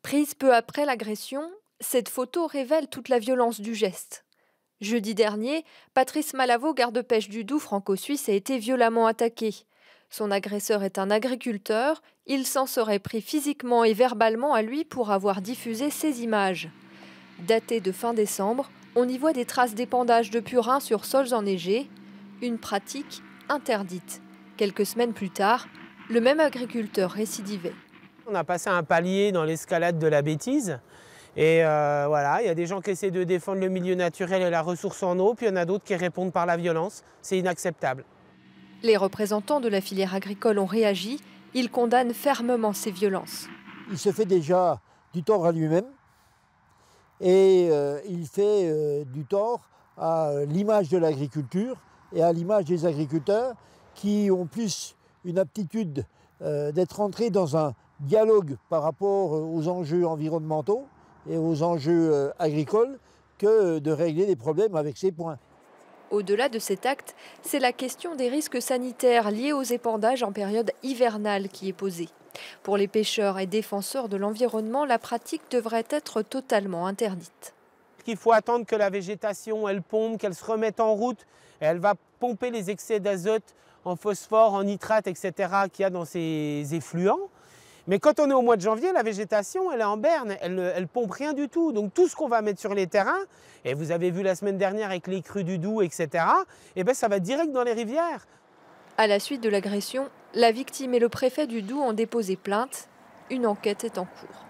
Prise peu après l'agression, cette photo révèle toute la violence du geste. Jeudi dernier, Patrice Malavo, garde-pêche du Doubs franco-suisse, a été violemment attaqué. Son agresseur est un agriculteur, il s'en serait pris physiquement et verbalement à lui pour avoir diffusé ces images. Datées de fin décembre, on y voit des traces d'épandage de purin sur sols enneigés, une pratique interdite. Quelques semaines plus tard, le même agriculteur récidivait. On a passé un palier dans l'escalade de la bêtise. Et voilà, il y a des gens qui essaient de défendre le milieu naturel et la ressource en eau, puis il y en a d'autres qui répondent par la violence. C'est inacceptable. Les représentants de la filière agricole ont réagi. Ils condamnent fermement ces violences. Il se fait déjà du tort à lui-même et il fait du tort à l'image de l'agriculture et à l'image des agriculteurs qui ont plus une aptitude d'être entrés dans un dialogue par rapport aux enjeux environnementaux et aux enjeux agricoles que de régler des problèmes avec ces points. Au-delà de cet acte, c'est la question des risques sanitaires liés aux épandages en période hivernale qui est posée. Pour les pêcheurs et défenseurs de l'environnement, la pratique devrait être totalement interdite. Il faut attendre que la végétation, elle pompe, qu'elle se remette en route. Et elle va pomper les excès d'azote, en phosphore, en nitrate, etc. qu'il y a dans ces effluents. Mais quand on est au mois de janvier, la végétation, elle est en berne, elle pompe rien du tout. Donc tout ce qu'on va mettre sur les terrains, et vous avez vu la semaine dernière avec les crues du Doubs, etc., et ben ça va direct dans les rivières. À la suite de l'agression, la victime et le préfet du Doubs ont déposé plainte. Une enquête est en cours.